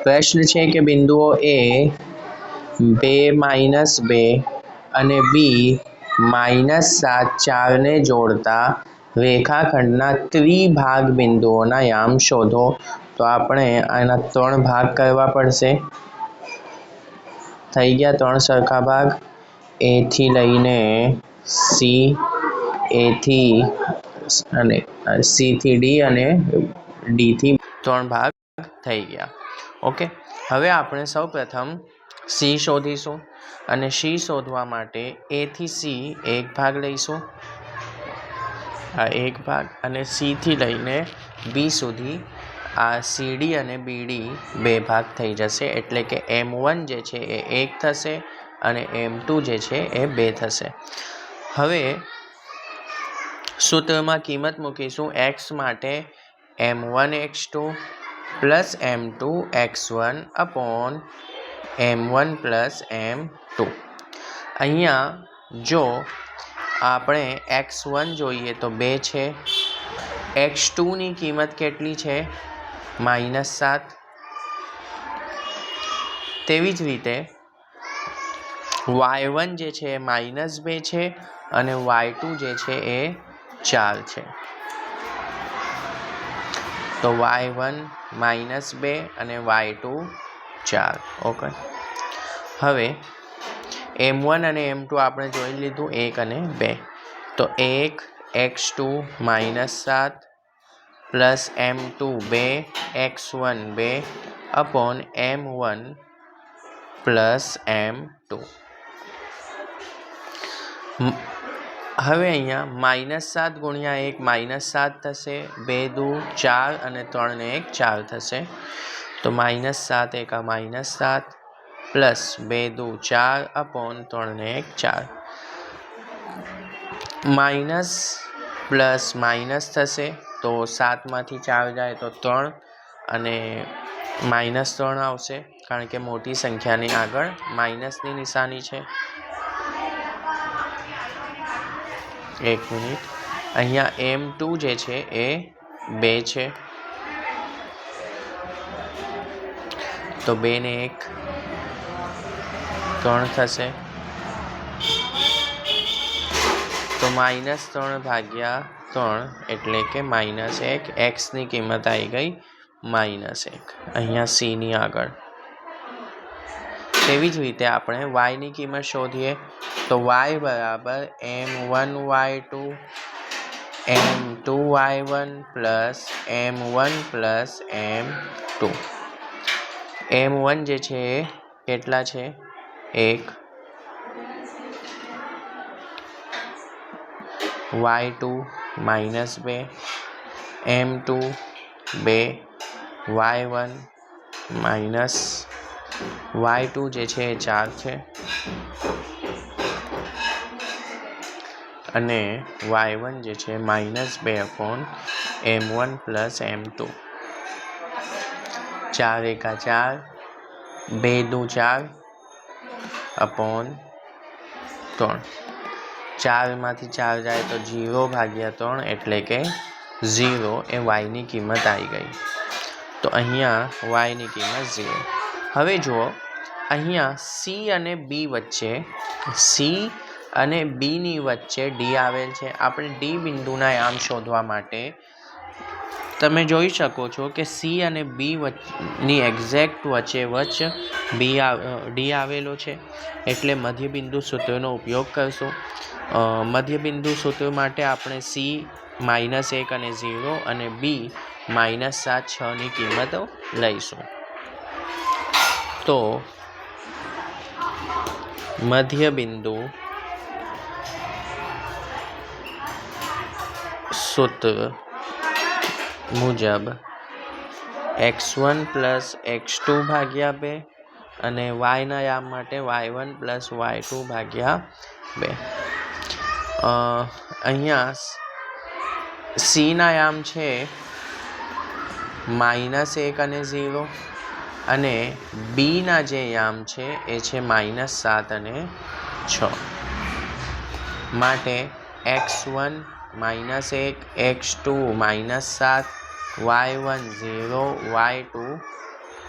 પ્રશ્ન છે કે બિંદુઓ A 2 - 2 અને B -7 4 ને જોડતા રેખાખંડના ત્રિભાગ બિંદુઓના યામ શોધો. તો આપણે આના 3 ભાગ કરવા પડશે. થઈ ગયા 3 સરખા ભાગ. A થી લઈને C, A થી અને C થી D અને D થી 3 ભાગ થઈ ગયા. ઓકે, હવે આપણે સૌપ્રથમ C શોધીશું અને C શોધવા માટે A થી C એક ભાગ લઈશું, આ એક ભાગ, અને C થી લઈને B સુધી આ CD અને BD 2 ભાગ થઈ જશે. એટલે કે M1 જે છે એ 1 થશે અને M2 જે છે એ 2 થશે. હવે સૂત્રમાં કિંમત મૂકીશું. x માટે M1x2 plus M2x1 upon M1 plus M2. અહીંયા જો આપણે x1 જોઈએ તો 2 છે, x2 ની કિંમત કેટલી છે? -7. તેવી જ રીતે y1 જે છે એ -2 છે અને y2 જે છે એ 4 છે. તો y1 -2 અને y2 4. ઓકે, હવે M1 અને M2 આપણે જોઈ લીધું 1 અને 2. તો 1 x2 -7 plus M2 2 x1 2 upon M1 plus M2. હવે અહીંયા -7 ગુણ્યા 1 -7 થશે, 2 દુ 4 અને 3 ને 1 4 થશે. તો -7 એકા -7 પ્લસ 2 દુ 4 અપોન 3 ને 1 4. માઇનસ પ્લસ માઇનસ થશે, તો 7 માંથી 4 જાય તો 3 અને -3 આવશે, કારણ કે મોટી સંખ્યાની આગળ માઇનસની નિશાની છે. 1 મિનિટ. અહીંયા M2 જે છે એ 2 છે, તો 2 ને 1 3 થશે. તો -3 ભાગ્યા 3 એટલે કે -1. x ની કિંમત આવી ગઈ -1 અહીંયા C ની આગળ. તેવી જ રીતે આપણે y ની કિંમત શોધીએ. તો y બરાબર M1y2 M2y1 plus M1 plus M2. M1 જે છે એ કેટલા છે? 1, y2 -2, M2 2, y1 minus y2 જે છે એ 4 છે અને y1 જે છે -2 અપોન M1 પ્લસ M2. 4 એકા 4, 2 દુ 4 અપોન 3. 4 માંથી 4 જાય તો 0 ભાગ્યા 3 એટલે કે 0 એ y ની કિંમત આવી ગઈ. તો અહીંયા y ની કિંમત 0. હવે જુઓ, અહીંયા C અને B વચ્ચે ની વચ્ચે D આવેલ છે. આપણે D બિંદુના યામ શોધવા માટે તમે જોઈ શકો છો કે C અને B ની એક્ઝેક્ટ વચ્ચે D આવેલો છે. એટલે મધ્યબિંદુ સૂત્રનો ઉપયોગ કરશું. મધ્યબિંદુ સૂત્ર માટે આપણે C -1 અને 0 અને B -7 6 ની કિંમતો લઈશું. તો મધ્યબિંદુ સૂત્ર મુજબ x1 પ્લસ x2 ભાગ્યા 2 અને y ના યામ માટે y1 પ્લસ y2 ભાગ્યા 2. અહીંયા C ના યામ છે -1 અને 0 અને B ના જે યામ છે એ છે -7 અને 6. માટે x1 -1, x2 -7, y1 0, y2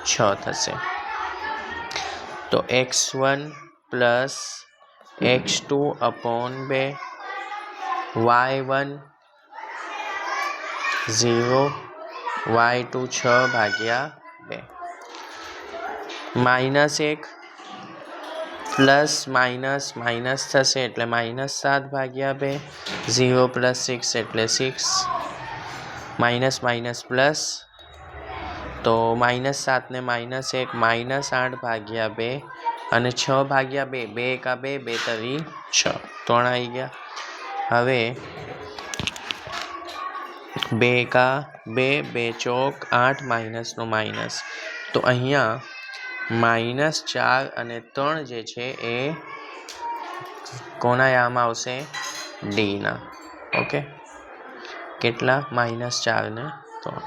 6 થશે. તો x1 plus x2 upon 2, y1 0, y2 6/2, -1 plus minus minus થશે એટલે -7/2, 0 + 6 એટલે 6, માઇનસ માઇનસ પ્લસ, તો -7 ને -1 -8/2 અને 6/2, 2 એકા 2, 2 તરી 6, 3 આવી ગયા. હવે 2 એકા 2, 2 ચોક 8, માઇનસનો માઇનસ, તો અહીંયા -4 અને 3 જે છે એ કોના યામમાં આવશે? ડીના. ઓકે, કેટલા? -4 ને 3.